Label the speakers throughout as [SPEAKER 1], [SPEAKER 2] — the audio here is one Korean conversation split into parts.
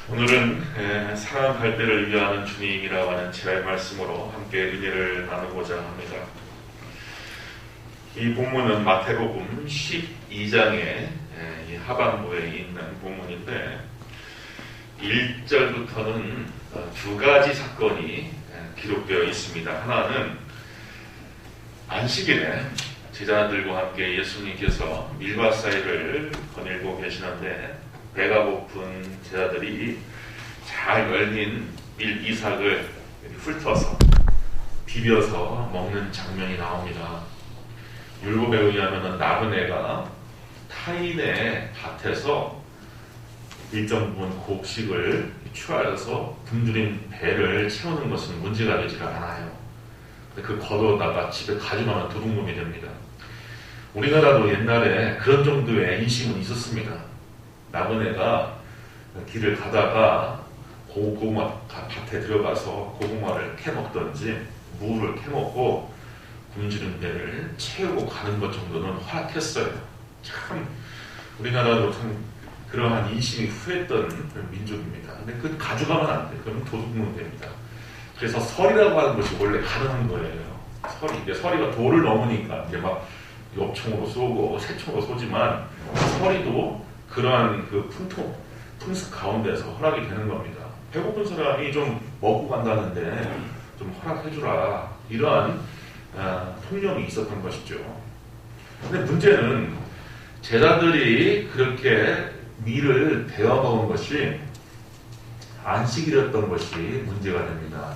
[SPEAKER 1] 오늘은 사랑할 때를 위하는 주님이라고 하는 제 말씀으로 함께 은혜를 나누고자 합니다. 이 본문은 마태복음 12장의 하반부에 있는 본문인데 1절부터는 두 가지 사건이 기록되어 있습니다. 하나는 안식일에 제자들과 함께 예수님께서 밀밭 사이를 거닐고 계시는데 배가 고픈 제자들이 잘 열린 밀 이삭을 훑어서 비벼서 먹는 장면이 나옵니다. 율법에 의하면 나그네가 타인의 밭에서 일정 부분 곡식을 취하여서 굶주린 배를 채우는 것은 문제가 되지가 않아요. 그 걷어다가 집에 가져가면 도둑놈이 됩니다. 우리나라도 옛날에 그런 정도의 인식은 있었습니다. 나그네가 길을 가다가 고구마 밭에 들어가서 고구마를 캐먹던지 무를 캐먹고 굶주린 배를 채우고 가는 것 정도는 허락했어요. 참 우리나라도 참 그러한 인식이 후했던 민족입니다. 근데 그 가져가면 안 돼. 그러면 도둑놈 됩니다. 그래서 설이라고 하는 것이 원래 가능한 거예요. 서리가 도를 넘으니까 이제 막 엽총으로 쏘고 새총으로 쏘지만 서리도 그러한 그 풍습 가운데서 허락이 되는 겁니다. 배고픈 사람이 좀 먹고 간다는데 좀 허락해주라. 이러한 통념이 있었던 것이죠. 근데 문제는 제자들이 그렇게 밀을 베어 먹은 것이 안식일이었던 것이 문제가 됩니다.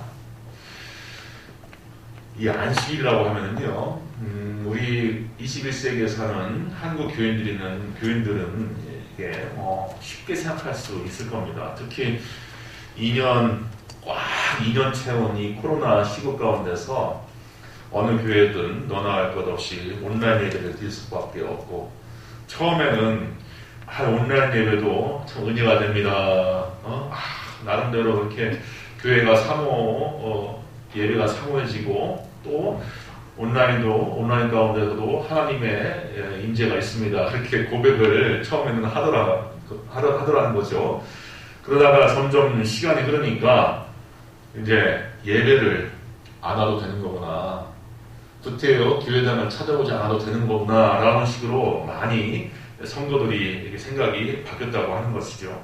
[SPEAKER 1] 이 안식일이라고 하면은요, 우리 21세기에 사는 한국 교인들은 이게 쉽게 생각할 수 있을 겁니다. 특히 2년 채운 이 코로나 시국 가운데서 어느 교회든 너나 할 것 없이 온라인 예배를 드릴 수밖에 없고, 처음에는 온라인 예배도 참 은혜가 됩니다. 나름대로 이렇게 교회가 예배가 사모해지고 또 온라인 가운데서도 하나님의 임재가 있습니다. 그렇게 고백을 처음에는 하더라는 거죠. 그러다가 점점 시간이 흐르니까 이제 예배를 안 와도 되는 거구나. 구태여 교회당을 찾아오지 않아도 되는 거구나. 라는 식으로 많이 성도들이 생각이 바뀌었다고 하는 것이죠.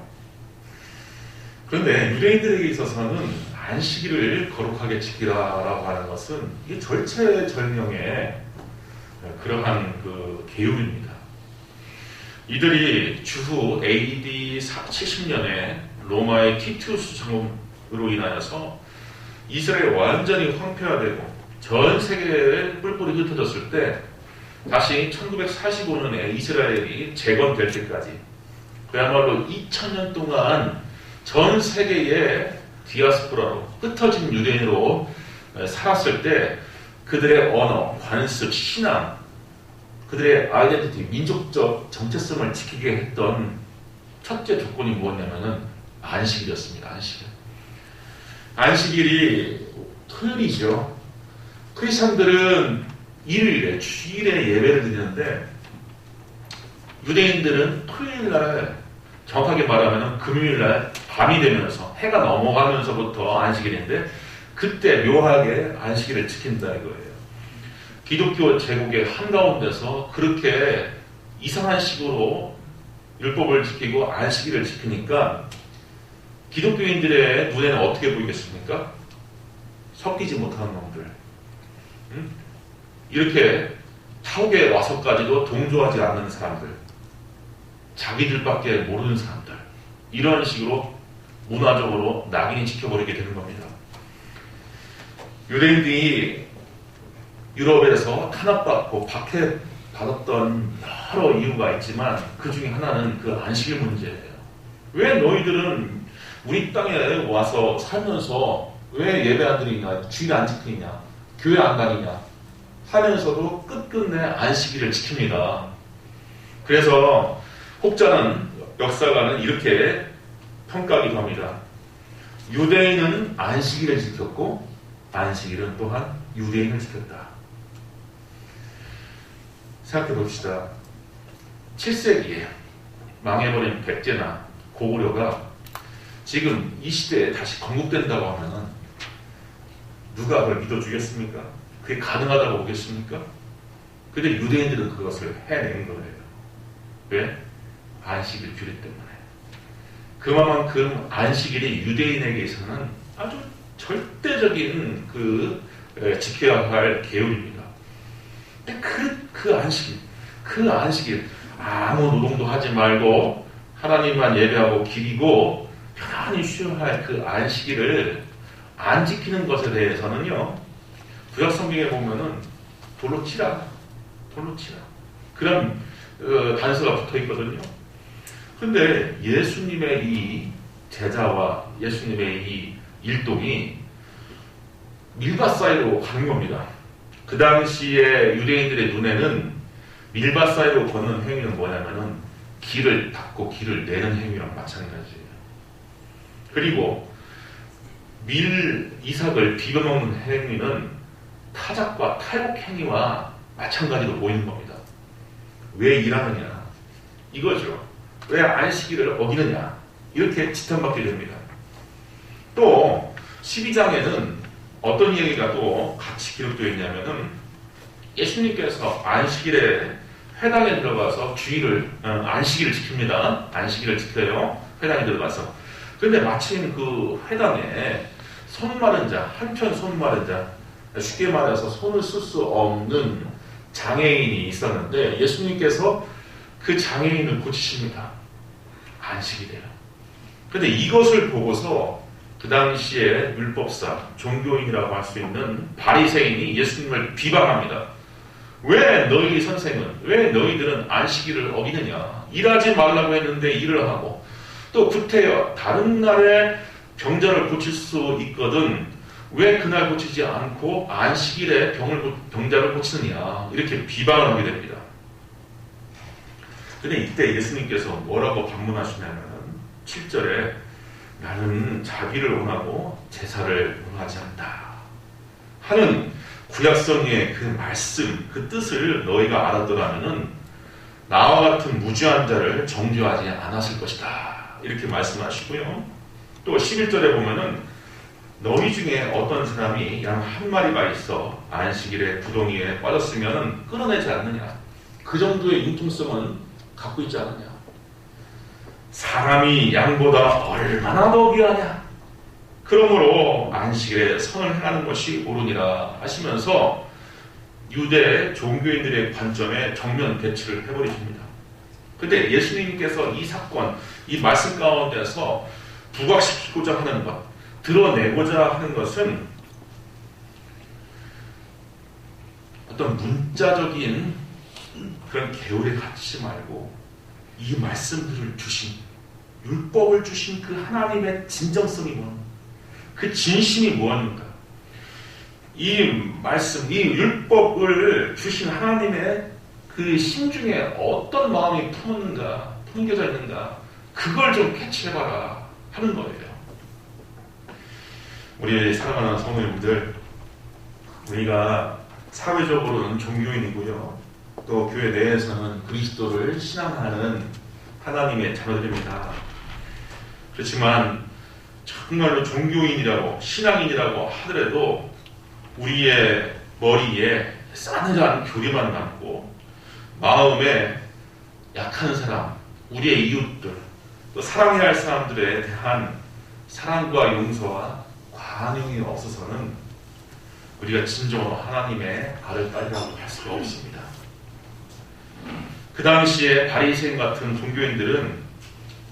[SPEAKER 1] 그런데 유대인들에게 있어서는 안식일을 거룩하게 지키라라고 하는 것은 이게 절체절명의 그러한 그 계율입니다. 이들이 추후 AD 70년에 로마의 티투스 정음으로 인하여서 이스라엘이 완전히 황폐화되고 전 세계에 뿔뿔이 흩어졌을 때 다시 1945년에 이스라엘이 재건될 때까지 그야말로 2000년 동안 전 세계의 디아스포라로 흩어진 유대인으로 살았을 때 그들의 언어, 관습, 신앙, 그들의 아이덴티티, 민족적 정체성을 지키게 했던 첫째 조건이 무엇이냐면은 안식일이었습니다. 안식일이 토요일이죠. 크리스천들은 일요일에 주일에 예배를 드리는데 유대인들은 토요일날 정확하게 말하면 금요일날 밤이 되면서 해가 넘어가면서부터 안식일인데 그때 묘하게 안식일을 지킨다 이거예요. 기독교 제국의 한가운데서 그렇게 이상한 식으로 율법을 지키고 안식일을 지키니까 기독교인들의 눈에는 어떻게 보이겠습니까? 섞이지 못하는 놈들. 이렇게 타국에 와서까지도 동조하지 않는 사람들. 자기들밖에 모르는 사람들. 이런 식으로 문화적으로 낙인이 지켜버리게 되는 겁니다. 유대인들이 유럽에서 탄압받고 박해받았던 여러 이유가 있지만 그 중에 하나는 그 안식일 문제예요. 왜 너희들은 우리 땅에 와서 살면서 왜 예배 안 드리냐, 주일 안 지키냐, 교회 안 다니냐 하면서도 끝끝내 안식일을 지킵니다. 그래서 혹자는 역사가는 이렇게 평가하기도 합니다. 유대인은 안식일을 지켰고 안식일은 또한 유대인을 지켰다. 생각해 봅시다. 7세기에 망해버린 백제나 고구려가 지금 이 시대에 다시 건국된다고 하면은 누가 그걸 믿어주겠습니까? 그게 가능하다고 보겠습니까? 근데 유대인들은 그것을 해낸 거예요. 왜? 안식일 규례 때문에. 그만큼 안식일이 유대인에게 있어서는 아주 절대적인 지켜야 할 계율입니다. 근데 그 안식일 아무 노동도 하지 말고 하나님만 예배하고 기리고 편안히 쉬어야 할 그 안식일을 안 지키는 것에 대해서는요, 구약 성경에 보면은 돌로 치라 그런 단서가 붙어 있거든요. 근데 예수님의 이 제자와 예수님의 이 일동이 밀밭 사이로 가는 겁니다. 그 당시에 유대인들의 눈에는 밀밭 사이로 걷는 행위는 뭐냐면은 길을 닫고 길을 내는 행위랑 마찬가지예요. 그리고 이삭을 비벼먹는 행위는 타작과 탈곡 행위와 마찬가지로 보이는 겁니다. 왜 일하느냐? 이거죠. 왜 안식일을 어기느냐? 이렇게 지탄받게 됩니다. 또 12장에는 어떤 얘기가 또 같이 기록되어 있냐면은 예수님께서 안식일에 회당에 들어가서 안식일을 지킵니다. 안식일을 지켜요. 회당에 들어가서. 그런데 마침 그 회당에 손 마른 자, 한편 손 마른 자, 쉽게 말해서 손을 쓸 수 없는 장애인이 있었는데 예수님께서 그 장애인을 고치십니다. 안식일이에요. 그런데 이것을 보고서 그 당시에 율법사, 종교인이라고 할 수 있는 바리새인이 예수님을 비방합니다. 왜 왜 너희들은 안식일을 어기느냐? 일하지 말라고 했는데 일을 하고 또 구태여 다른 날에 병자를 고칠 수 있거든 왜 그날 고치지 않고 안식일에 병자를 고치느냐? 이렇게 비방을 하게 됩니다. 근데 이때 예수님께서 뭐라고 반문하시냐면 7절에 나는 자비를 원하고 제사를 원하지 않다 하는 구약성의 그 말씀, 그 뜻을 너희가 알았더라면은 나와 같은 무죄한 자를 정죄하지 않았을 것이다. 이렇게 말씀하시고요. 또 11절에 보면은 너희 중에 어떤 사람이 양 한 마리가 있어 안식일에 구덩이에 빠졌으면 끌어내지 않느냐. 그 정도의 융통성은 갖고 있지 않느냐. 사람이 양보다 얼마나 더 귀하냐. 그러므로 안식일에 선을 행하는 것이 옳으니라 하시면서 유대 종교인들의 관점에 정면 대치를 해버리십니다. 근데 예수님께서 이 사건, 이 말씀 가운데서 부각시키고자 하는 것, 드러내고자 하는 것은 어떤 문자적인 그런 계율에 갇히지 말고 이 말씀들을 주신, 율법을 주신 그 하나님의 진정성이 뭐냐, 그 진심이 뭐합니까? 이 말씀, 이 율법을 주신 하나님의 그 심중에 어떤 마음이 품겨져 있는가, 그걸 좀 캐치해봐라 하는 거예요. 우리 사랑하는 성도님들, 우리가 사회적으로는 종교인이고요, 또 교회 내에서는 그리스도를 신앙하는 하나님의 자녀들입니다. 그렇지만 정말로 종교인이라고 신앙인이라고 하더라도 우리의 머리에 싸늘한 교리만 남고 마음에 약한 사람, 우리의 이웃들, 또 사랑해야 할 사람들에 대한 사랑과 용서와 관용이 없어서는 우리가 진정으로 하나님의 발을 따르라고 할 수가 없습니다. 그 당시에 바리새인 같은 종교인들은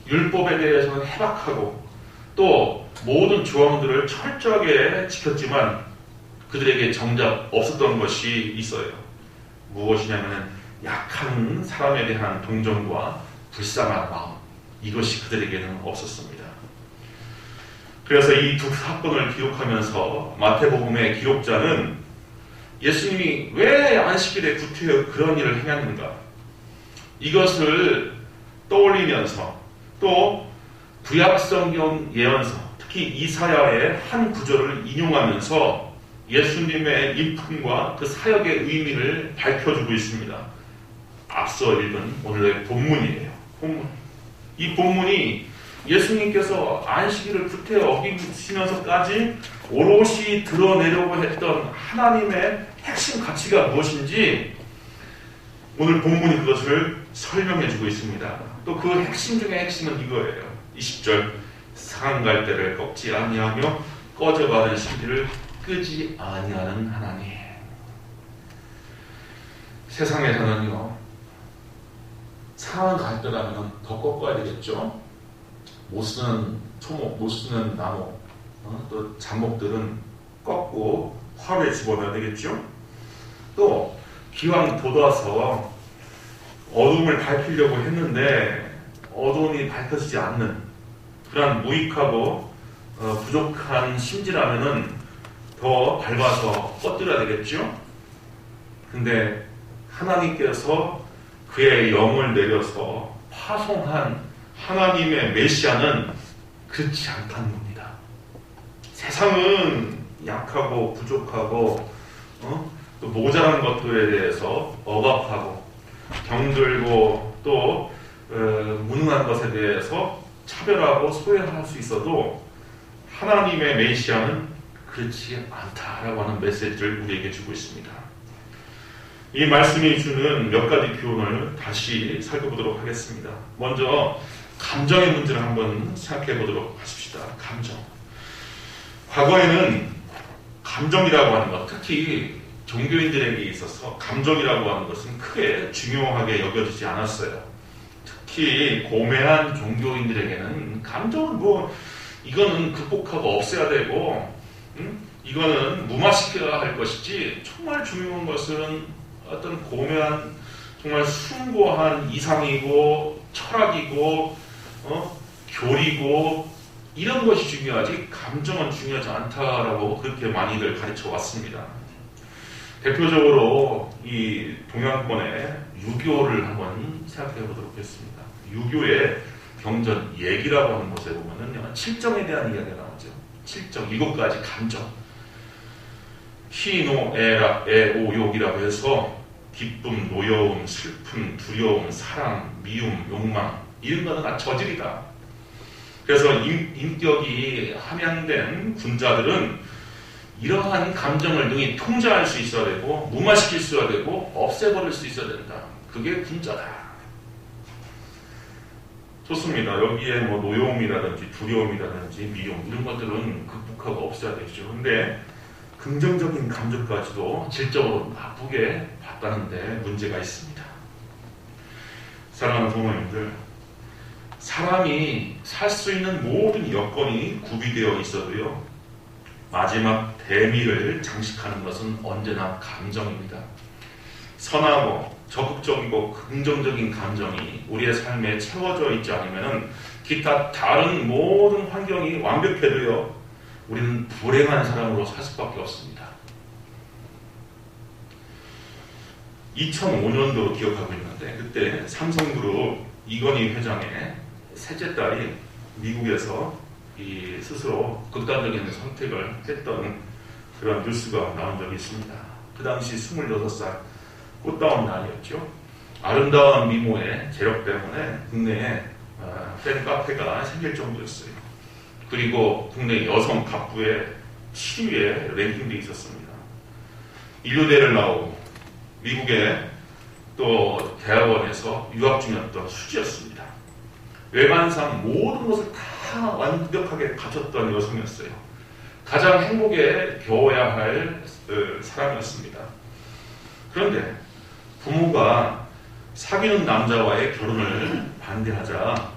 [SPEAKER 1] 율법에 대해서는 해박하고 또 모든 조항들을 철저하게 지켰지만 그들에게 정작 없었던 것이 있어요. 무엇이냐면 약한 사람에 대한 동정과 불쌍한 마음, 이것이 그들에게는 없었습니다. 그래서 이 두 사건을 기록하면서 마태복음의 기록자는 예수님이 왜 안식일에 구태여 그런 일을 행했는가, 이것을 떠올리면서 또 구약성경 예언서, 특히 이사야의 한 구절을 인용하면서 예수님의 인품과 그 사역의 의미를 밝혀주고 있습니다. 앞서 읽은 오늘의 본문이에요. 이 본문이 예수님께서 안식일을 구태 어기시면서까지 오롯이 드러내려고 했던 하나님의 핵심 가치가 무엇인지 오늘 본문이 그것을 설명해 주고 있습니다. 또 그 핵심 중에 핵심은 이거예요. 20절 상갈대를 꺾지 아니하며 꺼져가는 신비를 끄지 아니하는 하나님. 세상에서는요, 상한 갈대라면 더 꺾어야 되겠죠. 못 쓰는 초목, 못 쓰는 나무, 또 잡목들은 꺾고 화로에 집어넣어야 되겠죠. 또 기왕 돋아서 어둠을 밝히려고 했는데 어둠이 밝혀지지 않는 그런 무익하고 부족한 심지라면은 더 밝아서 꺼뜨려야 되겠죠. 근데 하나님께서 그의 영을 내려서 파송한 하나님의 메시아는 그렇지 않다는 겁니다. 세상은 약하고 부족하고 또 모자란 것들에 대해서 억압하고 병들고 또 무능한 것에 대해서 차별하고 소외할 수 있어도 하나님의 메시아는 그렇지 않다라고 하는 메시지를 우리에게 주고 있습니다. 이 말씀이 주는 몇 가지 교훈을 다시 살펴보도록 하겠습니다. 먼저 감정의 문제를 한번 생각해 보도록 하십시다. 감정. 과거에는 감정이라고 하는 것, 특히 종교인들에게 있어서 감정이라고 하는 것은 크게 중요하게 여겨지지 않았어요. 특히 고매한 종교인들에게는 감정은 이거는 극복하고 없애야 되고 이거는 무마시켜야 할 것이지 정말 중요한 것은 어떤 고매한 정말 숭고한 이상이고 철학이고 교리고 이런 것이 중요하지 감정은 중요하지 않다라고 그렇게 많이들 가르쳐 왔습니다. 대표적으로 이 동양권의 유교를 한번 생각해 보도록 하겠습니다. 유교의 경전 얘기라고 하는 곳에 보면은요, 칠정에 대한 이야기가 나오죠. 칠정, 7가지 감정. 희, 노, 에라, 에, 오, 욕이라고 해서 기쁨, 노여움, 슬픔, 두려움, 사랑, 미움, 욕망 이런 거는 다 저질이다. 그래서 인격이 함양된 군자들은 이러한 감정을 능히 통제할 수 있어야 되고 무마시킬 수 있어야 되고 없애버릴 수 있어야 된다. 그게 군자다. 좋습니다. 여기에 노여움이라든지 두려움이라든지 미움 이런 것들은 극복하고 없애야 되죠. 근데 긍정적인 감정까지도 질적으로 나쁘게 봤다는데 문제가 있습니다. 사랑하는 부모님들, 사람이 살 수 있는 모든 여건이 구비되어 있어도요, 마지막 대미를 장식하는 것은 언제나 감정입니다. 선하고 적극적이고 긍정적인 감정이 우리의 삶에 채워져 있지 않으면 기타 다른 모든 환경이 완벽해도요, 우리는 불행한 사람으로 살 수밖에 없습니다. 2005년도 기억하고 있는데 그때 삼성그룹 이건희 회장의 셋째 딸이 미국에서 스스로 극단적인 선택을 했던 그런 뉴스가 나온 적이 있습니다. 그 당시 26살 꽃다운 나이였죠. 아름다운 미모의 재력 때문에 국내에 팬 카페가 생길 정도였어요. 그리고 국내 여성 갑부의 7위에 랭킹되어 있었습니다. 인류대를 나오고 미국의 또 대학원에서 유학 중이었던 수지였습니다. 외관상 모든 것을 다 완벽하게 갖췄던 여성이었어요. 가장 행복에 겨워야 할 사람이었습니다. 그런데 부모가 사귀는 남자와의 결혼을 반대하자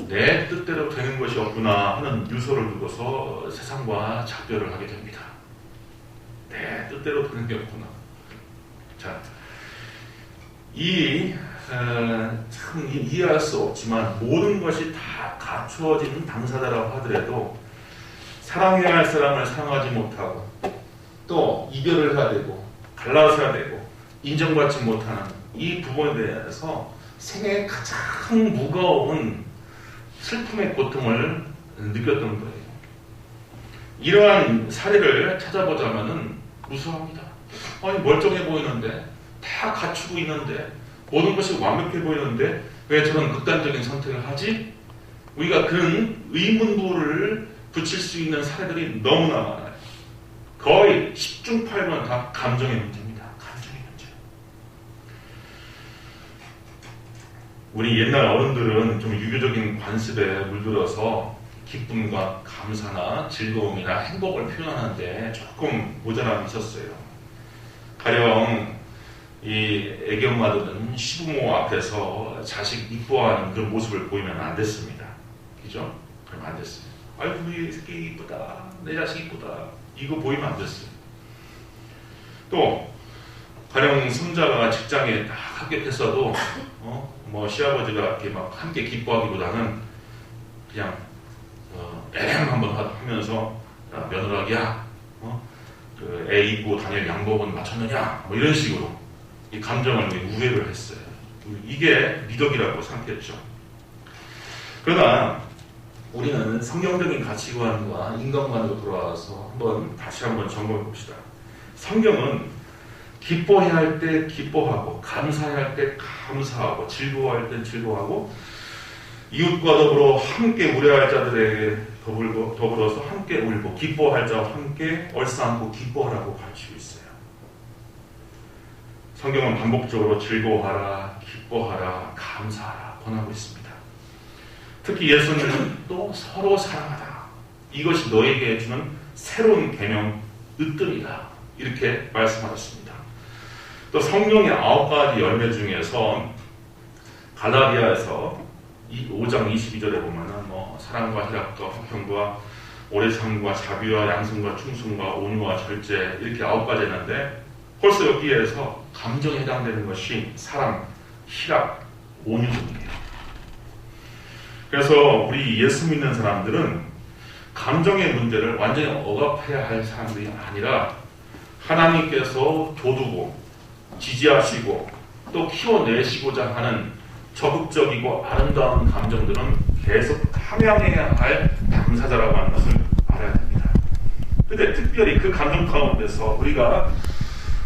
[SPEAKER 1] 내 뜻대로 되는 것이 없구나 하는 유서를 두고서 세상과 작별을 하게 됩니다. 내 뜻대로 되는 게 없구나. 자, 참 이해할 수 없지만 모든 것이 다 갖추어진 당사자라고 하더라도 사랑해야 할 사람을 사랑하지 못하고 또 이별을 해야 되고 갈라서야 되고 인정받지 못하는 이 부분에 대해서 생애의 가장 무거운 슬픔의 고통을 느꼈던 거예요. 이러한 사례를 찾아보자면은 무서워합니다. 아니, 멀쩡해 보이는데 다 갖추고 있는데 모든 것이 완벽해 보이는데 왜 저런 극단적인 선택을 하지? 우리가 그런 의문부를 붙일 수 있는 사례들이 너무나 많아요. 거의 10중 8번 다 감정의 문제입니다. 감정의 문제. 우리 옛날 어른들은 좀 유교적인 관습에 물들어서 기쁨과 감사나 즐거움이나 행복을 표현하는데 조금 모자람이 있었어요. 가령 이 애기 엄마들은 시부모 앞에서 자식 이뻐하는 그런 모습을 보이면 안 됐습니다. 그죠? 그럼 안 됐어요. 아이고 우리 새끼 이쁘다, 내 자식 이쁘다, 이거 보이면 안 됐어요. 또 가령 손자가 직장에 딱 합격했어도 뭐 시아버지가 이렇게 막 함께 기뻐하기보다는 그냥 한번 하면서 야, 며느라기야, 그 애 입고 다닐 양복은 맞췄느냐, 뭐 이런 식으로 이 감정을 우회를 했어요. 이게 미덕이라고 생각했죠. 그러나 우리는 성경적인 가치관과 인간관으로 돌아와서 다시 한번 점검해 봅시다. 성경은 기뻐해야 할 때 기뻐하고, 감사해야 할 때 감사하고, 즐거워할 때 즐거워하고, 이웃과 더불어 함께 우려할 자들에게 더불어서 함께 울고, 기뻐할 자와 함께 얼싸안고 기뻐하라고 가르치고 있어요. 성경은 반복적으로 즐거워하라, 기뻐하라, 감사하라 권하고 있습니다. 특히 예수님은 또 서로 사랑하라. 이것이 너에게 주는 새로운 계명, 으뜸이다. 이렇게 말씀하셨습니다. 또 성령의 9가지 열매 중에서 갈라디아에서 5장 22절에 보면은 사랑과 희락과 화평과 오래 참과 자비와 양성과 충성과 온유와 절제 이렇게 9가지 있는데 벌써 여기에서 감정에 해당되는 것이 사랑, 희락, 온유 등이에요. 그래서 우리 예수 믿는 사람들은 감정의 문제를 완전히 억압해야 할 사람들이 아니라 하나님께서 돋우고 지지하시고 또 키워내시고자 하는 적극적이고 아름다운 감정들은 계속 함양해야 할 당사자라고 하는 것을 알아야 됩니다. 그런데 특별히 그 감정 가운데서 우리가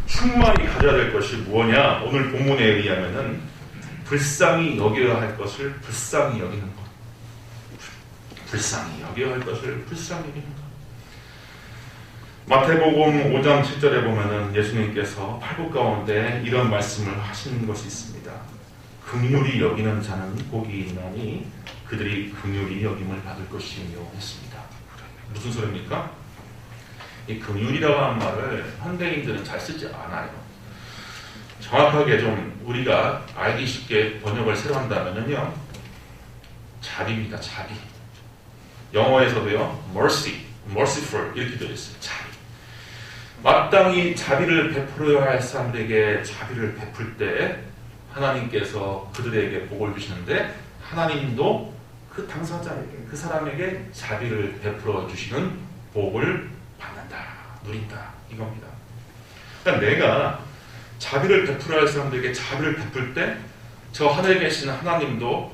[SPEAKER 1] 충만히 가져야 될 것이 뭐냐? 오늘 본문에 의하면은 불쌍히 여겨야 할 것을 불쌍히 여기는 것. 불쌍히 여겨야 할 것을 불쌍히 여기는 것. 마태복음 5장 7절에 보면은 예수님께서 팔복 가운데 이런 말씀을 하신 것이 있습니다. 긍휼히 여기는 자는 복이 있나니 그들이 긍휼히 여김을 받을 것이며 했습니다. 무슨 소리입니까? 이 긍휼이라고 하는 말을 현대인들은 잘 쓰지 않아요. 정확하게 좀 우리가 알기 쉽게 번역을 새로 한다면요, 자비입니다. 자비. 영어에서도요, mercy, merciful 이렇게 되어 있어요. 자비. 마땅히 자비를 베풀어야 할 사람들에게 자비를 베풀 때 하나님께서 그들에게 복을 주시는데 하나님도 그 당사자에게, 그 사람에게 자비를 베풀어 주시는 복을 받는다, 누린다 이겁니다. 그러니까 내가 자비를 베풀어야 할 사람들에게 자비를 베풀 때 저 하늘에 계신 하나님도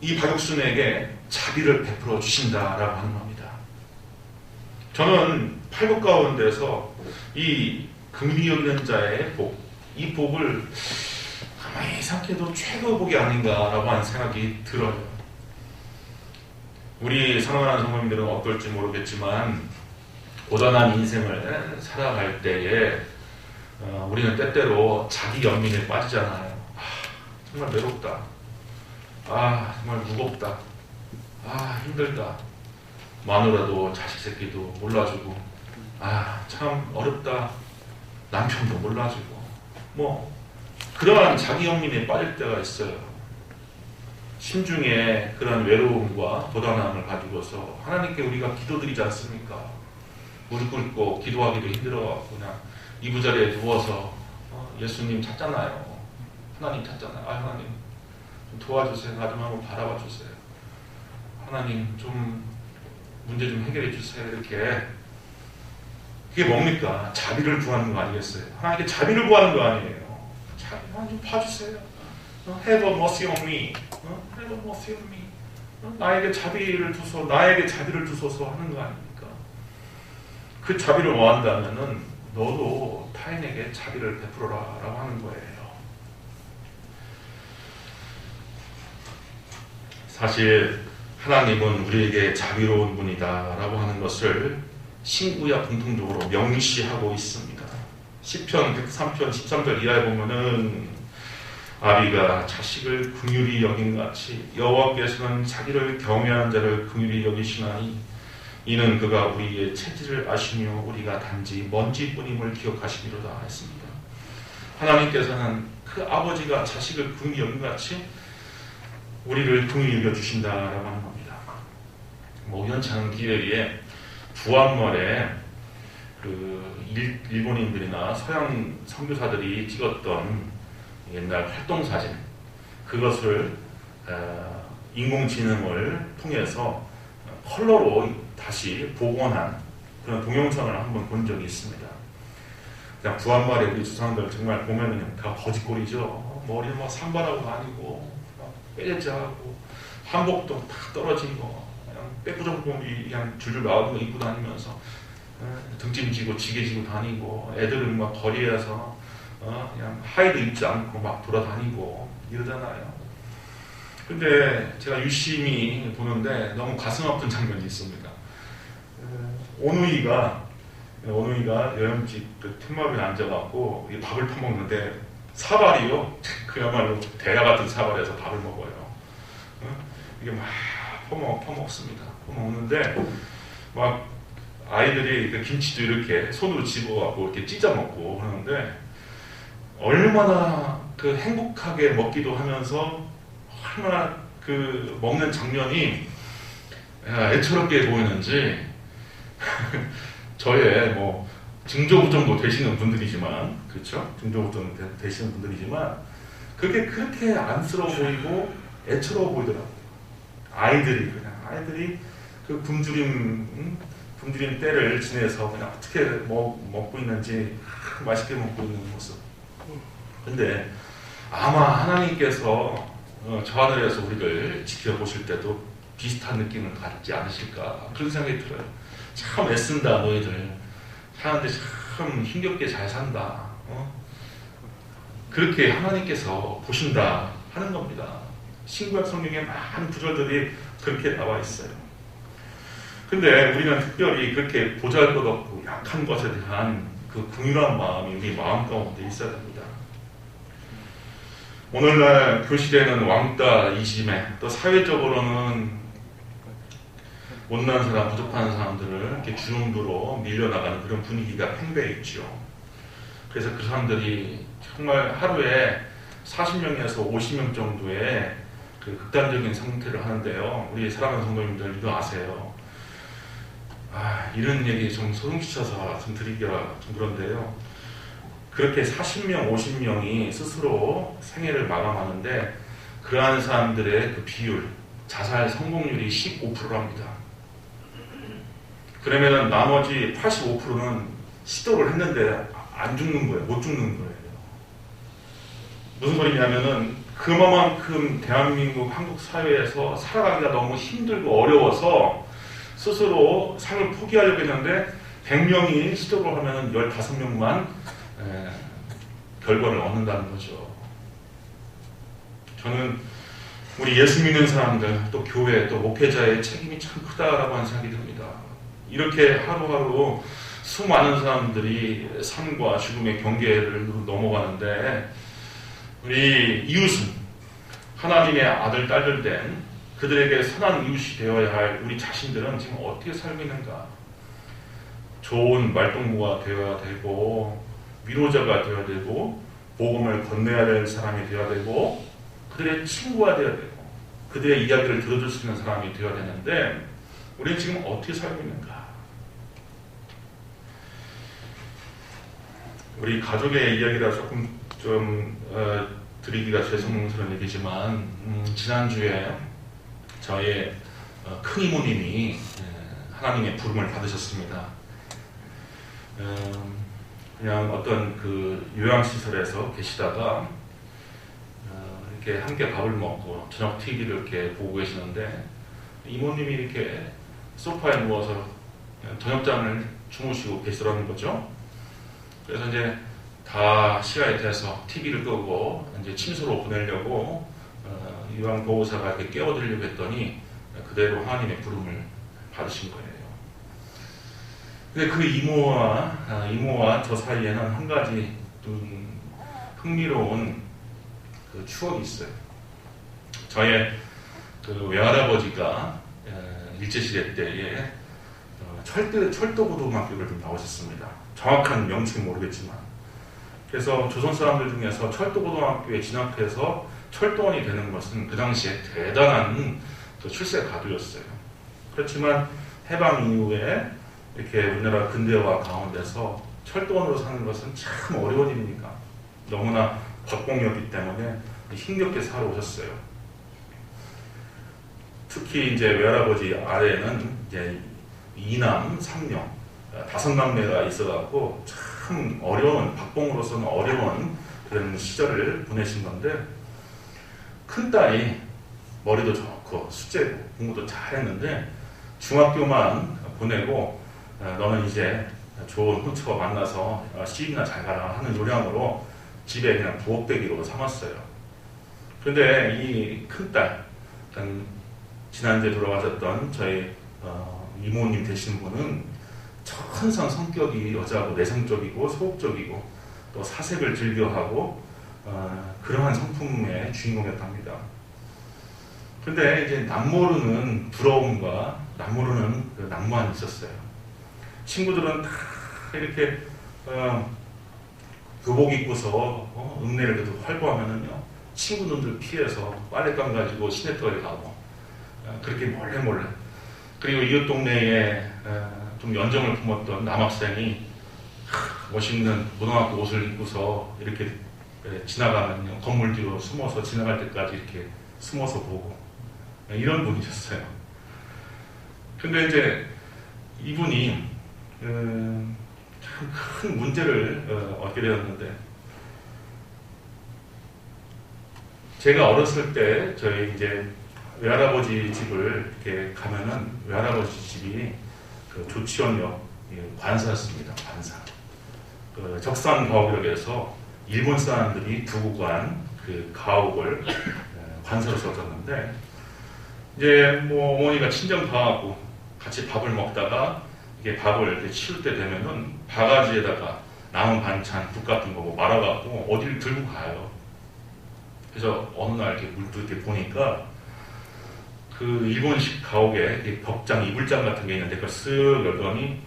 [SPEAKER 1] 이 바둑순에게 자비를 베풀어 주신다라고 하는 겁니다. 저는 팔복 가운데서 이 긍휼히 여기는 자의 복, 이 복을 가만히 생각해도 최고 복이 아닌가라고 하는 생각이 들어요. 우리 사랑하는 성도님들은 어떨지 모르겠지만 고단한 인생을 살아갈 때에 우리는 때때로 자기 연민에 빠지잖아요. 정말 외롭다. 정말 무겁다. 힘들다. 마누라도 자식 새끼도 몰라주고 참 어렵다. 남편도 몰라주고 뭐 그러한 자기 연민에 빠질 때가 있어요. 심중에 그런 외로움과 고단함을 가지고서 하나님께 우리가 기도드리지 않습니까? 무릎 꿇고 기도하기도 힘들어갖고 그냥 이부자리에 누워서 예수님 찾잖아요. 하나님 찾잖아요. 하나님 좀 도와주세요. 나 좀 한번 바라봐 주세요. 하나님 좀 문제 좀 해결해 주세요. 이렇게. 그게 뭡니까? 자비를 구하는 거 아니겠어요? 하나님께 자비를 구하는 거 아니에요. 하나님 좀 봐주세요. Have mercy on me. Have mercy on me. 나에게 자비를 두소, 나에게 자비를 두소서 하는 거 아닙니까? 그 자비를 원한다면은 너도 타인에게 자비를 베풀어라라고 하는 거예요. 사실
[SPEAKER 2] 하나님은 우리에게 자비로운 분이다라고 하는 것을 신구약 공통적으로 명시하고 있습니다. 시편 103편 13절 이하에 보면은 아비가 자식을 긍휼히 여긴 같이 여호와께서는 자기를 경외하는 자를 긍휼히 여기시나니 이는 그가 우리의 체질을 아시며 우리가 단지 먼지뿐임을 기억하시기로다 했습니다. 하나님께서는 그 아버지가 자식을 긍휼히 여긴 같이 우리를 긍휼히 여겨주신다라고 하는 겁니다. 우연치 않은 기회에 부안말에 일본인들이나 서양 선교사들이 찍었던 옛날 활동사진, 그것을 인공지능을 통해서 컬러로 다시 복원한 그런 동영상을 한번 본 적이 있습니다. 그냥 부안말에 우리 조상들 정말 보면은 다 거짓골이죠. 머리를 막 산발하고 다니고 빼자하고 한복도 다 떨어지고 그냥 빼부정복이 그냥 줄줄 나오는 거 입고 다니면서 등짐 지고 지게 지고 다니고 애들은 막 거리에서 그냥 하의도 입지 않고 막 돌아다니고 이러잖아요. 근데 제가 유심히 보는데 너무 가슴 아픈 장면이 있습니다. 오누이가 여행집 툇마루에 앉아갖고 밥을 퍼먹는데 사발이요, 그야말로 대야 같은 사발에서 밥을 먹어요. 이게 막 퍼먹습니다. 퍼먹는데 막 아이들이 김치도 이렇게 손으로 집어갖고 이렇게 찢어 먹고 하는데 얼마나 그 행복하게 먹기도 하면서 얼마나 그 먹는 장면이 애처롭게 보이는지 저의 뭐 증조부정도 되시는 분들이지만, 그렇죠? 증조부정 되시는 분들이지만 그게 그렇게 안쓰러워 보이고 애처로워 보이더라고요. 아이들이 그 굶주림 때를 지내서 그냥 어떻게 먹고 있는지 맛있게 먹고 있는 모습. 근데 아마 하나님께서 저 하늘에서 우리를 지켜보실 때도 비슷한 느낌을 갖지 않으실까 그런 생각이 들어요. 참 애쓴다 너희들 사는데 참 힘겹게 잘 산다. 그렇게 하나님께서 보신다 하는 겁니다. 신구약 성경에 많은 구절들이 그렇게 나와 있어요. 근데 우리는 특별히 그렇게 보잘것없고 약한 것에 대한 그 긍휼한 마음이 우리 마음 가운데 있어야 됩니다. 오늘날 교실에는 왕따 이심에 또 사회적으로는 못난 사람, 부족한 사람들을 이렇게 주름으로 밀려나가는 그런 분위기가 팽배해 있죠. 그래서 그 사람들이 정말 하루에 40명에서 50명 정도의 그 극단적인 상태를 하는데요. 우리 사랑하는 성도님들 이거 아세요? 이런 얘기 좀 소름끼쳐서 좀 드리기가 좀 그런데요. 그렇게 40명, 50명이 스스로 생애를 마감하는데 그러한 사람들의 그 비율, 자살 성공률이 15%랍니다. 그러면은 나머지 85%는 시도를 했는데 안 죽는 거예요. 못 죽는 거예요. 무슨 말이냐면은 그만큼 대한민국 한국 사회에서 살아가기가 너무 힘들고 어려워서 스스로 삶을 포기하려고 했는데 100명이 시도를 하면 15명만 결과를 얻는다는 거죠. 저는 우리 예수 믿는 사람들, 또 교회, 또 목회자의 책임이 참 크다라고 하는 생각이 듭니다. 이렇게 하루하루 수많은 사람들이 삶과 죽음의 경계를 넘어가는데 우리 이웃은 하나님의 아들, 딸들 된 그들에게 선한 이웃이 되어야 할 우리 자신들은 지금 어떻게 살고 있는가? 좋은 말동무가 되어야 되고 위로자가 되어야 되고 복음을 건네야 될 사람이 되어야 되고 그들의 친구가 되어야 되고 그들의 이야기를 들어줄 수 있는 사람이 되어야 되는데 우리는 지금 어떻게 살고 있는가? 우리 가족의 이야기라 조금 좀 드리기가 죄송스러운 얘기지만 지난주에 저의 큰 이모님이 하나님의 부름을 받으셨습니다. 그냥 어떤 그 요양시설에서 계시다가 이렇게 함께 밥을 먹고 저녁 TV를 이렇게 보고 계시는데 이모님이 이렇게 소파에 누워서 저녁잠을 주무시고 계시더라는 거죠. 그래서 이제 다 시간이 돼서 TV를 끄고 이제 침소로 보내려고 요양보호사가 이렇게 깨워드리려고 했더니 그대로 하나님의 부름을 받으신 거예요. 근데 그 이모와 저 사이에는 한 가지 좀 흥미로운 그 추억이 있어요. 저의 그 외할아버지가 일제시대 때에 철도고등학교를 좀 나오셨습니다. 정확한 명칭은 모르겠지만. 그래서 조선 사람들 중에서 철도고등학교에 진학해서 철도원이 되는 것은 그 당시에 대단한 그 출세 가도였어요. 그렇지만 해방 이후에 이렇게 우리나라 근대화 가운데서 철도원으로 사는 것은 참 어려운 일이니까 너무나 곽공이었기 때문에 힘겹게 살아오셨어요. 특히 이제 외할아버지 아래에는 이제 2남 3녀 5남매가 있어갖고 참 어려운, 박봉으로서는 어려운 그런 시절을 보내신 건데, 큰딸이 머리도 좋고 숫재고 공부도 잘했는데 중학교만 보내고 너는 이제 좋은 혼처 만나서 시집이나 잘 가라 하는 요량으로 집에 그냥 부엌대기로 삼았어요. 그런데 이 큰딸, 지난주에 돌아가셨던 저희 이모님 되시는 분은 항상 성격이 여자고 내성적이고 소극적이고 또 사색을 즐겨하고 그러한 성품의 주인공이었답니다. 근데 이제 남모르는 부러움과 남모르는 그 낭만이 있었어요. 친구들은 다 이렇게 교복 입고서 읍내를 그래도 활보하면은요, 친구들 피해서 빨랫감 가지고 시내터에 가고 그렇게 몰래 그리고 이웃 동네에 좀 연정을 품었던 남학생이 멋있는 고등학교 옷을 입고서 이렇게 지나가면요, 건물 뒤로 숨어서 지나갈 때까지 이렇게 숨어서 보고 이런 분이셨어요. 근데 이제 이분이 참 큰 문제를 얻게 되었는데, 제가 어렸을 때 저희 이제 외할아버지 집을 이렇게 가면은 외할아버지 집이 그 조치원역 관사였습니다. 관사. 그 적산 가옥이라고 해서 일본 사람들이 두고 간 그 가옥을 관사로 썼었는데, 이제 뭐 어머니가 친정 가고 같이 밥을 먹다가 이게 밥을 이렇게 치울 때 되면은 바가지에다가 남은 반찬, 국 같은 거 뭐 말아갖고 어디를 들고 가요. 그래서 어느 날 이렇게 물도 이렇게 보니까 그 일본식 가옥에 벽장, 이불장 같은 게 있는데 그걸 쓱 열더니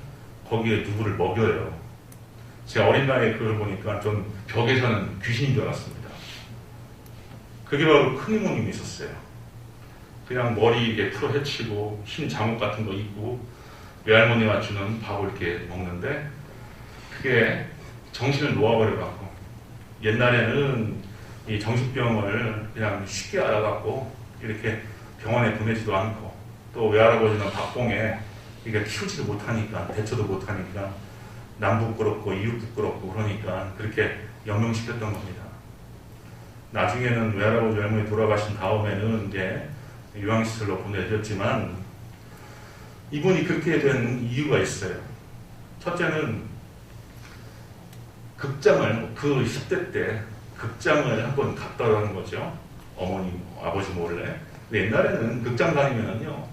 [SPEAKER 2] 거기에 누구를 먹여요. 제가 어린 나이에 그걸 보니까 좀 벽에 사는 귀신인 줄 알았습니다. 그게 바로 큰이모님이 있었어요. 그냥 머리 이렇게 풀어 헤치고 흰 잠옷 같은 거 입고 외할머니가 주는 밥을 이렇게 먹는데, 그게 정신을 놓아버려갖고, 옛날에는 이 정신병을 그냥 쉽게 알아갖고 이렇게 병원에 보내지도 않고, 또 외할아버지는 박봉에 이게 키우지도 못하니까, 대처도 못하니까 남 부끄럽고 이웃 부끄럽고 그러니까 그렇게 영영시켰던 겁니다. 나중에는 외할아버지 외할머니 돌아가신 다음에는 이제 요양시설로 보내드렸지만, 이분이 그렇게 된 이유가 있어요. 첫째는 극장을, 그 10대 때 극장을 한번 갔다라는 거죠. 어머니, 아버지 몰래. 근데 옛날에는 극장 다니면은요,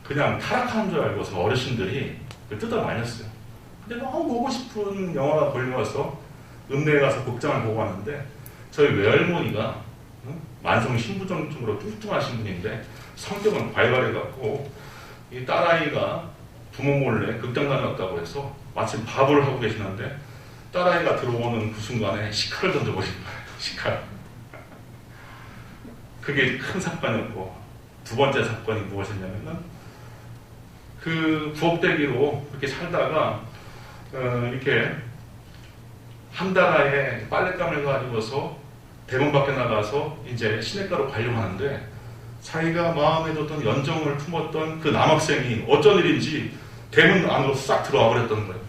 [SPEAKER 2] 그냥 타락하는 줄 알고서 어르신들이 뜯어 말렸어요. 근데 너무 보고 싶은 영화가 걸려와서 읍내에 가서 극장을 보고 왔는데, 저희 외할머니가 만성 신부전증으로 뚱뚱하신 분인데 성격은 발발해갖고 이 딸아이가 부모 몰래 극장 다녔다고 해서 마침 밥을 하고 계시는데 딸아이가 들어오는 그 순간에 식칼을 던져버린 거예요. 식칼. 그게 큰 사건이었고, 두 번째 사건이 무엇이냐면은 그 부엌대기로 그렇게 살다가 이렇게 한 달에 빨랫감을 가지고서 대문 밖에 나가서 이제 시냇가로 가려고 하는데, 자기가 마음에 뒀던 연정을 품었던 그 남학생이 어쩐 일인지 대문 안으로 싹 들어와 버렸던 거예요.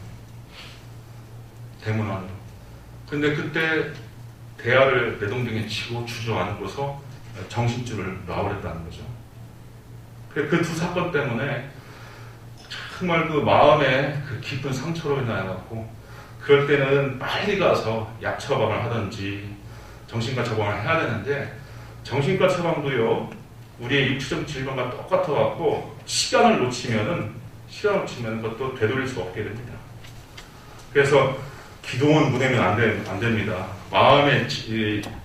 [SPEAKER 2] 대문 안으로. 근데 그때 대야를 내동댕이 치고 주저앉고서 정신줄을 놔버렸다는 거죠. 그 두 사건 때문에 정말 그 마음에 그 깊은 상처로 인하여갖고, 그럴 때는 빨리 가서 약 처방을 하든지 정신과 처방을 해야 되는데, 정신과 처방도요 우리의 육체적 질병과 똑같아 갖고 시간을 놓치면 그것도 되돌릴 수 없게 됩니다. 그래서 기도원 보내면 안 됩니다. 마음에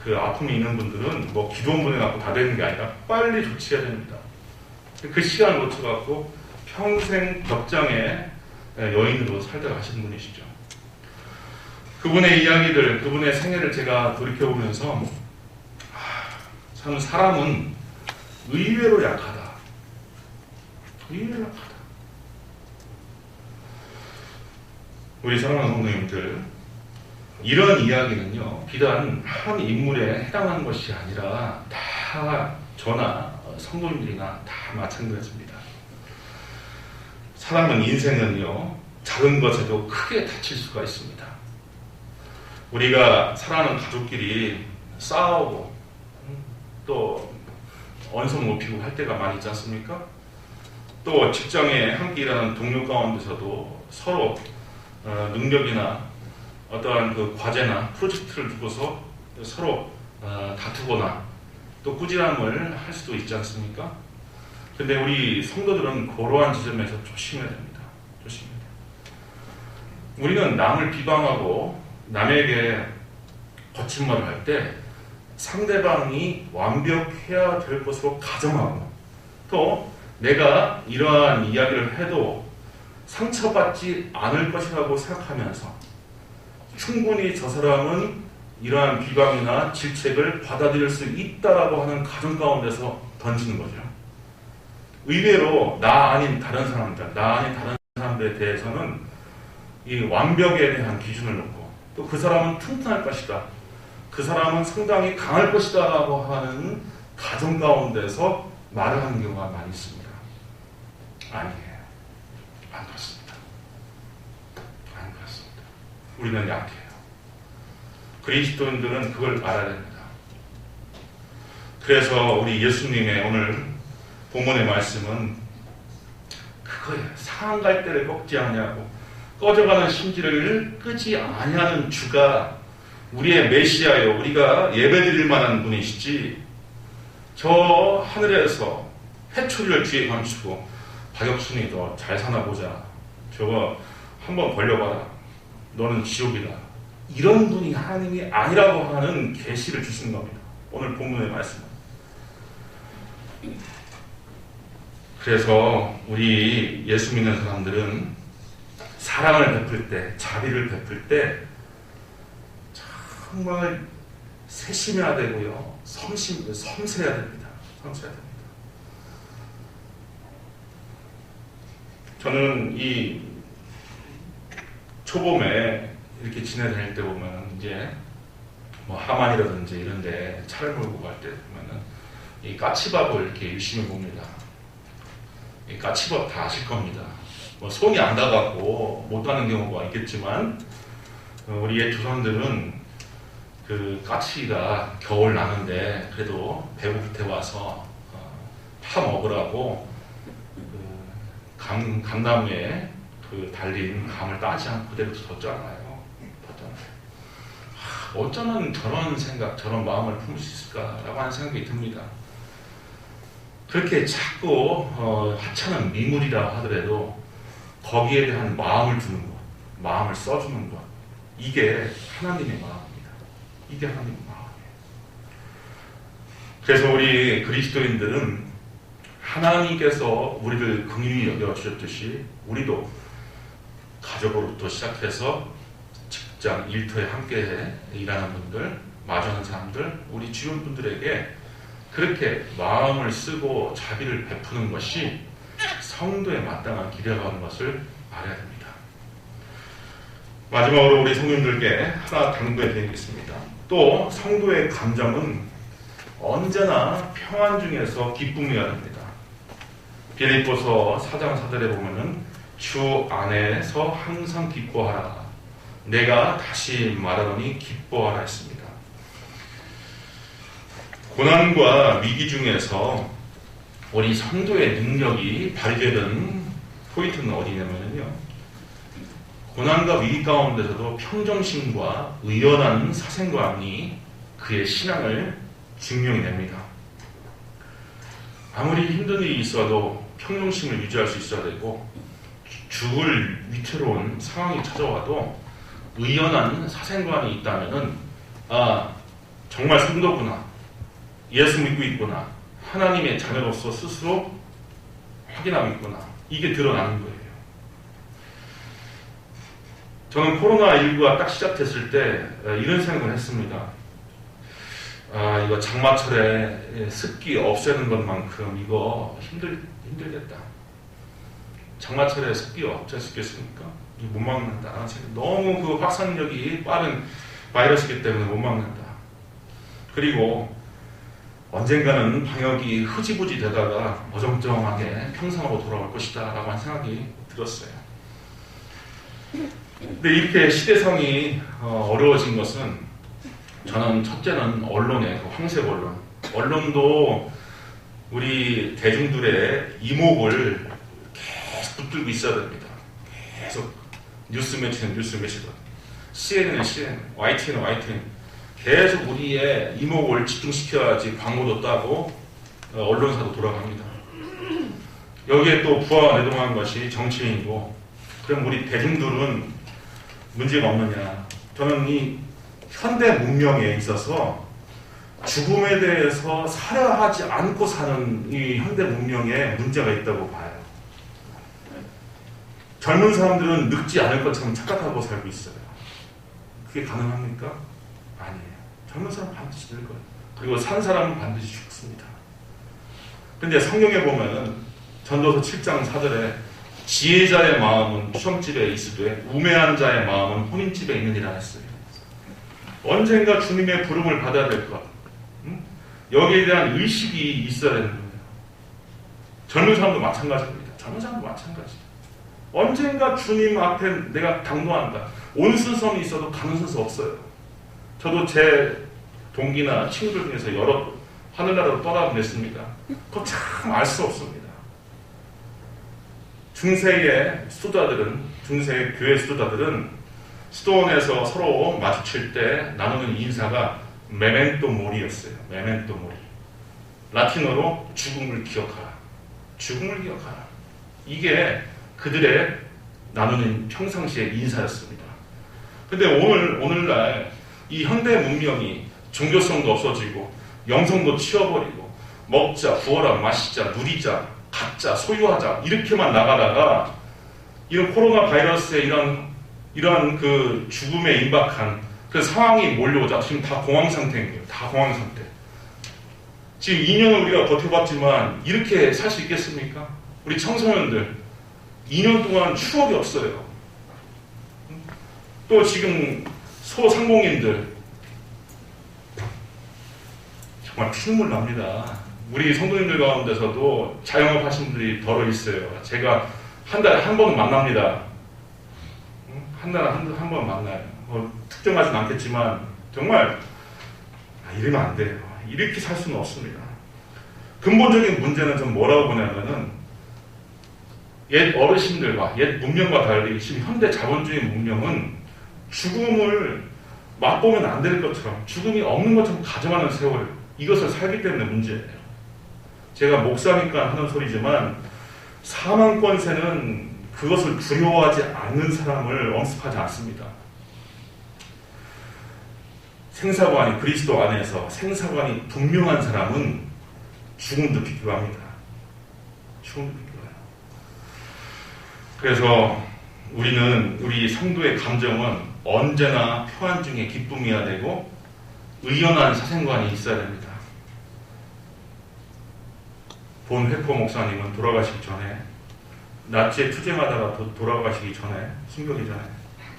[SPEAKER 2] 그 아픔이 있는 분들은 뭐 기도원 보내갖고 다 되는 게 아니라 빨리 조치해야 됩니다. 그 시간을 놓쳐갖고 평생 벽장의 여인으로 살다 가신 분이시죠. 그분의 이야기들, 그분의 생애를 제가 돌이켜보면서 참 사람은 의외로 약하다. 의외로 약하다. 우리 사랑하는 성도님들, 이런 이야기는요, 비단 한 인물에 해당하는 것이 아니라 다 저나 성도님들이나 다 마찬가지입니다. 사람은 인생은요, 작은 것에도 크게 다칠 수가 있습니다. 우리가 사랑하는 가족끼리 싸우고 또 언성 높이고 할 때가 많이 있지 않습니까? 또 직장에 함께 일하는 동료 가운데서도 서로 능력이나 어떠한 그 과제나 프로젝트를 두고서 서로 다투거나 또 꾸지람을 할 수도 있지 않습니까? 근데 우리 성도들은 그러한 지점에서 조심해야 됩니다. 조심해야 돼요. 우리는 남을 비방하고 남에게 거친 말을 할 때 상대방이 완벽해야 될 것으로 가정하고 또 내가 이러한 이야기를 해도 상처받지 않을 것이라고 생각하면서 충분히 저 사람은 이러한 비방이나 질책을 받아들일 수 있다라고 하는 가정 가운데서 던지는 거죠. 의외로 나 아닌 다른 사람들에 대해서는 이 완벽에 대한 기준을 놓고 또 그 사람은 튼튼할 것이다. 그 사람은 상당히 강할 것이다 라고 하는 가정 가운데서 말을 하는 경우가 많이 있습니다. 아니에요. 안 그렇습니다. 안 그렇습니다. 우리는 약해요. 그리스도인들은 그걸 알아야 됩니다. 그래서 우리 예수님의 오늘 본문의 말씀은 그거예요. 상한 갈대를 꺾지 아니하고 꺼져가는 심지를 끄지 아니하는 주가 우리의 메시아요. 우리가 예배드릴 만한 분이시지. 저 하늘에서 해초리를 뒤에 감추고 박혁순이 너 잘 사나 보자. 저거 한번 걸려봐라. 너는 지옥이다. 이런 분이 하나님이 아니라고 하는 계시를 주시는 겁니다. 오늘 본문의 말씀은. 그래서 우리 예수 믿는 사람들은 사랑을 베풀 때, 자비를 베풀 때 정말 세심해야 되고요. 섬세해야 됩니다. 섬세해야 됩니다. 저는 이 초봄에 이렇게 지내다닐 때 보면 이제 뭐 하만이라든지 이런데 차를 몰고 갈 때 보면은 이 까치밥을 이렇게 유심히 봅니다. 이 까치밥 다 아실 겁니다. 뭐 손이 안 닿아갖고 못 가는 경우가 있겠지만 우리 옛 조상들은 그 까치가 겨울 나는데 그래도 배고플 때 와서 파 먹으라고 그 감나무에 그 달린 감을 따지 않고 그대로 뒀잖아요. 어쩌면 저런 생각, 저런 마음을 품을 수 있을까라고 하는 생각이 듭니다. 그렇게 자꾸 하찮은 미물이라 하더라도 거기에 대한 마음을 두는 것, 마음을 써주는 것, 이게 하나님의 마음입니다. 이게 하나님의 마음이에요. 그래서 우리 그리스도인들은 하나님께서 우리를 긍휼히 여겨주셨듯이 우리도 가족으로부터 시작해서 직장, 일터에 함께 일하는 분들, 마주하는 사람들, 우리 주변 분들에게 그렇게 마음을 쓰고 자비를 베푸는 것이 성도에 마땅한 기대가 하는 것을 알아야 됩니다. 마지막으로 우리 성도님들께 하나 당부해 드리겠습니다. 또 성도의 감정은 언제나 평안 중에서 기쁨이어야 됩니다. 빌립보서 4장 4절에 보면은 주 안에서 항상 기뻐하라. 내가 다시 말하노니 기뻐하라 했습니다. 고난과 위기 중에서 우리 성도의 능력이 발휘되는 포인트는 어디냐면요. 고난과 위기 가운데서도 평정심과 의연한 사생관이 그의 신앙을 증명해냅니다. 아무리 힘든 일이 있어도 평정심을 유지할 수 있어야 되고, 죽을 위태로운 상황이 찾아와도 의연한 사생관이 있다면은, 아, 정말 성도구나, 예수 믿고 있구나, 하나님의 자녀로서 스스로 확인하고 있구나, 이게 드러나는 거예요. 저는 코로나19가 딱 시작됐을 때 이런 생각을 했습니다. 이거 장마철에 습기 없애는 것만큼 이거 힘들겠다. 장마철에 습기 없앨 수 있겠습니까? 못 막는다. 너무 그 확산력이 빠른 바이러스이기 때문에 못 막는다. 그리고 언젠가는 방역이 흐지부지 되다가 어정쩡하게 평상으로 돌아올 것이다 라고 하는 생각이 들었어요. 근데 이렇게 시대상이 어려워진 것은, 저는 첫째는 언론의 황색 언론도 우리 대중들의 이목을 계속 붙들고 있어야 됩니다. 계속 뉴스 매체는 뉴스 매체다, CNN은 CNN, YTN은 YTN, 계속 우리의 이목을 집중시켜야지 광고도 따고 언론사도 돌아갑니다. 여기에 또 부하가 내동한 것이 정치인이고, 그럼 우리 대중들은 문제가 없느냐? 저는 이 현대 문명에 있어서 죽음에 대해서 살아하지 않고 사는 이 현대 문명에 문제가 있다고 봐요. 젊은 사람들은 늙지 않을 것처럼 착각하고 살고 있어요. 그게 가능합니까? 아니에요. 젊은 사람은 반드시 늙어요. 그리고 산 사람은 반드시 죽습니다. 근데 성경에 보면 전도서 7장 4절에 지혜자의 마음은 추성집에 있으되 우매한 자의 마음은 혼인집에 있느니라 했어요. 언젠가 주님의 부름을 받아야 될 것. 여기에 대한 의식이 있어야 되는 거예요. 젊은 사람도 마찬가지입니다. 젊은 사람도 마찬가지. 언젠가 주님 앞에 내가 당도한다. 온 순서는 있어도 가는 순서 없어요. 저도 제 동기나 친구들 중에서 여러 하늘나라로 떠나보냈습니다. 그거 참 알 수 없습니다. 중세의 수도자들은, 중세의 교회 수도자들은 수도원에서 서로 마주칠 때 나누는 인사가 메멘토 모리였어요. 메멘토 모리. 라틴어로 죽음을 기억하라. 죽음을 기억하라. 이게 그들의 나누는 평상시의 인사였습니다. 근데 오늘날 이 현대 문명이 종교성도 없어지고 영성도 치워버리고 먹자, 부어라, 마시자, 누리자, 갖자, 소유하자 이렇게만 나가다가 이런 코로나 바이러스의 이런 그 죽음에 임박한 그 상황이 몰려오자 지금 다 공황 상태인 거예요. 다 공황 상태. 지금 2년을 우리가 버텨봤지만 이렇게 살 수 있겠습니까? 우리 청소년들 2년 동안 추억이 없어요. 또 지금 소상공인들 정말 피눈물 납니다. 우리 성도님들 가운데서도 자영업 하신 분들이 더러 있어요. 제가 한 달에 한 번은 만납니다. 한 달에 한 번 만나요. 특정하진 않겠지만 정말 이러면 안 돼요. 이렇게 살 수는 없습니다. 근본적인 문제는 전 뭐라고 보냐면은 옛 어르신들과 옛 문명과 달리 지금 현대 자본주의 문명은 죽음을 맛보면 안 될 것처럼 죽음이 없는 것처럼 가정하는 세월, 이것을 살기 때문에 문제예요. 제가 목사니까 하는 소리지만 사망권세는 그것을 두려워하지 않는 사람을 엄습하지 않습니다. 생사관이 그리스도 안에서 생사관이 분명한 사람은 죽음도 비교합니다. 죽음도 비교해요. 그래서 우리 성도의 감정은 언제나 평안 중에 기쁨이어야 되고 의연한 사생관이 있어야 됩니다. 본 회포 목사님은 돌아가시기 전에 나치에 투쟁하다가 돌아가시기 전에, 숨기기 전에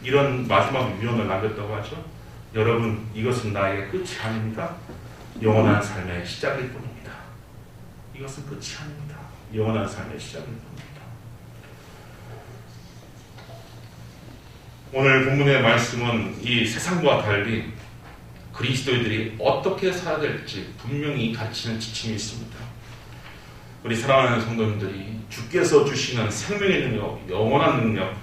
[SPEAKER 2] 이런 마지막 유언을 남겼다고 하죠. 여러분, 이것은 나의 끝이 아닙니다. 영원한 삶의 시작일 뿐입니다. 이것은 끝이 아닙니다. 영원한 삶의 시작일 뿐입니다. 오늘 본문의 말씀은 이 세상과 달리 그리스도인들이 어떻게 살아야 될지 분명히 가르치는 지침이 있습니다. 우리 사랑하는 성도님들이 주께서 주시는 생명의 능력, 영원한 능력,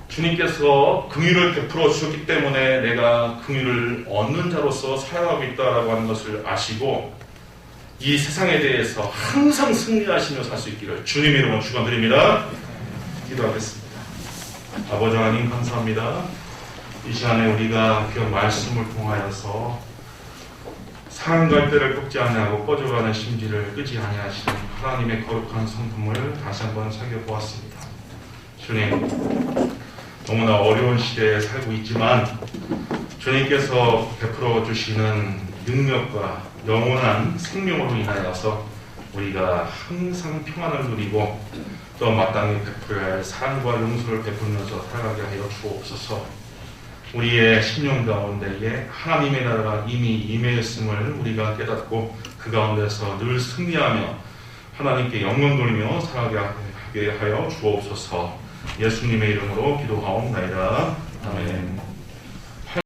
[SPEAKER 2] 주님께서 긍휼을 베풀어 주셨기 때문에 내가 긍휼을 얻는 자로서 살아가고 있다라고 하는 것을 아시고 이 세상에 대해서 항상 승리하시며 살 수 있기를 주님 이름으로 축원드립니다. 기도하겠습니다. 아버지 하나님 감사합니다. 이 시간에 우리가 그 말씀을 통하여서 사랑 갈대를 꺾지 아니하고 꺼져가는 심지를 끄지 아니하시는 하나님의 거룩한 성품을 다시 한번 살펴보았습니다. 주님, 너무나 어려운 시대에 살고 있지만 주님께서 베풀어 주시는 능력과 영원한 생명으로 인하여서 우리가 항상 평안을 누리고 또 마땅히 베풀어야 할 사랑과 용서를 베풀면서 살아가게 하여 주옵소서. 우리의 심령 가운데에 하나님의 나라가 이미 임했음을 우리가 깨닫고 그 가운데서 늘 승리하며 하나님께 영광 돌리며 살아가게 하여 주옵소서. 예수님의 이름으로 기도하옵나이다. 아멘.